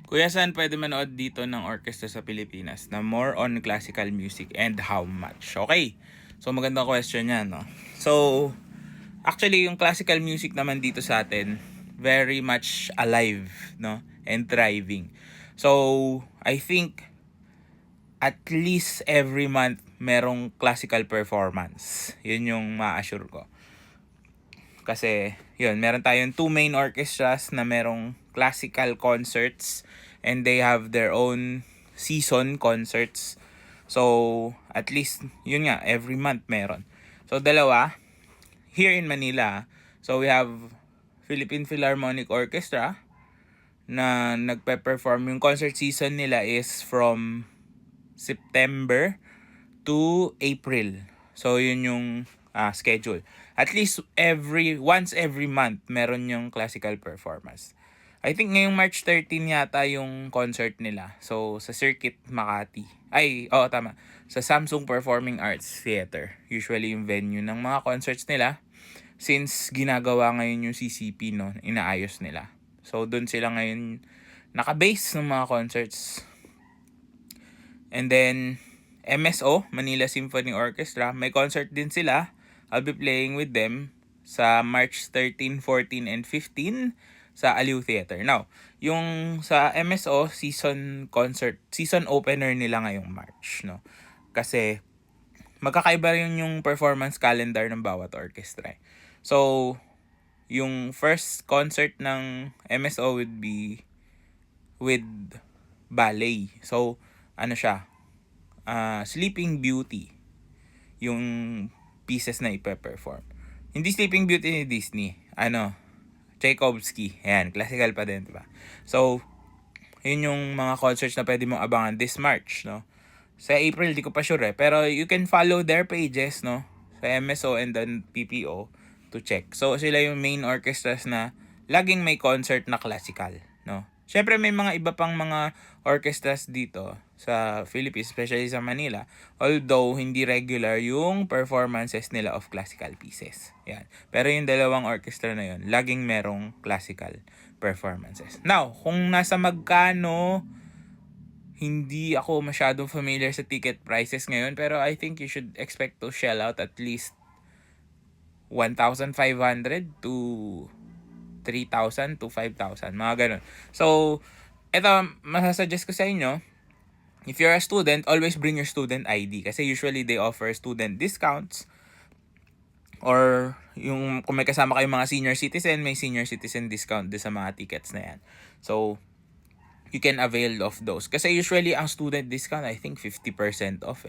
Kuya, saan pwede manood dito ng orchestra sa Pilipinas na more on classical music and how much? Okay. So magandang question yan, no? So, actually yung classical music naman dito sa atin very much alive, no? And thriving. So, I think at least every month merong classical performance. Yun yung ma-assure ko. Kasi, yun, meron tayong two main orchestras na merong classical concerts and they have their own season concerts. So, at least, yun nga, every month meron. So, dalawa, here in Manila, so we have Philippine Philharmonic Orchestra na nagpe-perform. Yung concert season nila is from September to April. So, yun yung schedule. At least once every month, meron yung classical performance. I think ngayong March 13 yata yung concert nila. So, sa Circuit Makati. Tama. Sa Samsung Performing Arts Theater. Usually yung venue ng mga concerts nila. Since ginagawa ngayon yung CCP, no, inaayos nila. So, doon sila ngayon naka-base ng mga concerts. And then, MSO, Manila Symphony Orchestra, may concert din sila. I'll be playing with them sa March 13, 14, and 15 sa Aliw Theater. Now, yung sa MSO, season opener nila ngayong March, no? Kasi, magkakaiba rin yung performance calendar ng bawat orchestra. So, yung first concert ng MSO would be with ballet. So, ano siya? Sleeping Beauty yung pieces na ipe-perform. Hindi Sleeping Beauty ni Disney. Tchaikovsky. Ayan, classical pa din, diba? So, yun yung mga concerts na pwede mong abangan this March, no? Sa April, di ko pa sure pero you can follow their pages, no? Sa MSO and then PPO to check. So, sila yung main orchestras na laging may concert na classical, no? Syempre may mga iba pang mga orchestras dito sa Philippines, especially sa Manila, although hindi regular yung performances nila of classical pieces. Yan. Pero yung dalawang orchestra na yun, laging merong classical performances. Now, kung nasa magkano, hindi ako masyadong familiar sa ticket prices ngayon, pero I think you should expect to shell out at least 1,500 to 3,000 to 5,000, mga ganun. So, ito, masasuggest ko sa inyo, if you're a student, always bring your student ID kasi usually they offer student discounts or yung kung may kasama kayong mga senior citizen, may senior citizen discount din sa mga tickets na yan. So, you can avail of those. Kasi usually, ang student discount, I think 50% off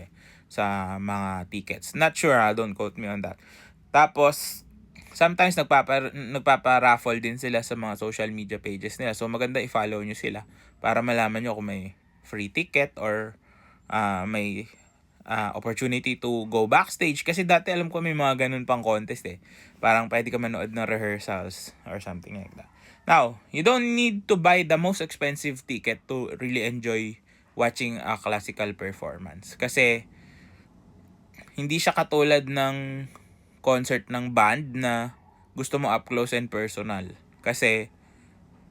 sa mga tickets. Not sure, don't quote me on that. Tapos, sometimes nagpapa-raffle din sila sa mga social media pages nila. So, maganda i-follow nyo sila para malaman nyo kung may free ticket or may opportunity to go backstage. Kasi dati alam ko may mga ganun pang contest Parang pwede ka manood ng rehearsals or something like that. Now, you don't need to buy the most expensive ticket to really enjoy watching a classical performance. Kasi, hindi siya katulad ng concert ng band na gusto mo up close and personal. Kasi,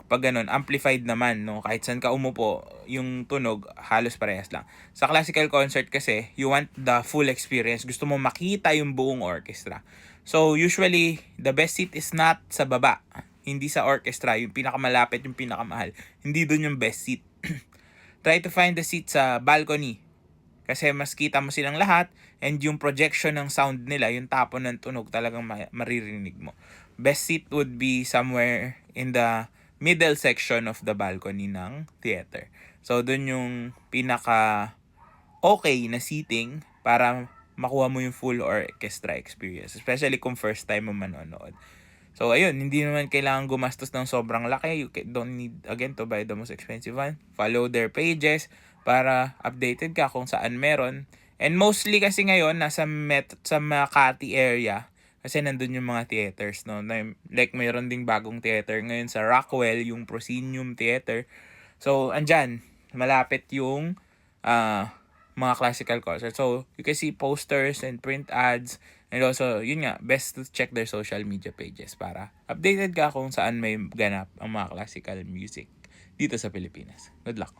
pag ganun, amplified naman, no? Kahit saan ka umupo, yung tunog, halos parehas lang. Sa classical concert kasi, you want the full experience. Gusto mo makita yung buong orchestra. So, usually, the best seat is not sa baba. Hindi sa orchestra, yung pinakamalapit, yung pinakamahal. Hindi dun yung best seat. Try to find the seat sa balcony. Kasi mas kita mo silang lahat and yung projection ng sound nila, yung tapon ng tunog talagang maririnig mo. Best seat would be somewhere in the middle section of the balcony ng theater. So, dun yung pinaka okay na seating para makuha mo yung full orchestra experience. Especially kung first time mo manonood. So, ayun, hindi naman kailangan gumastos ng sobrang laki. You don't need, again, to buy the most expensive one. Follow their pages para updated ka kung saan meron. And mostly kasi ngayon, sa Makati area, kasi nandun yung mga theaters, no? Like, mayroon ding bagong theater ngayon sa Rockwell, yung Proscenium Theater. So, andyan, malapit yung mga classical concerts. So, you can see posters and print ads. And also, yun nga, best to check their social media pages para updated ka kung saan may ganap ang mga classical music dito sa Pilipinas. Good luck!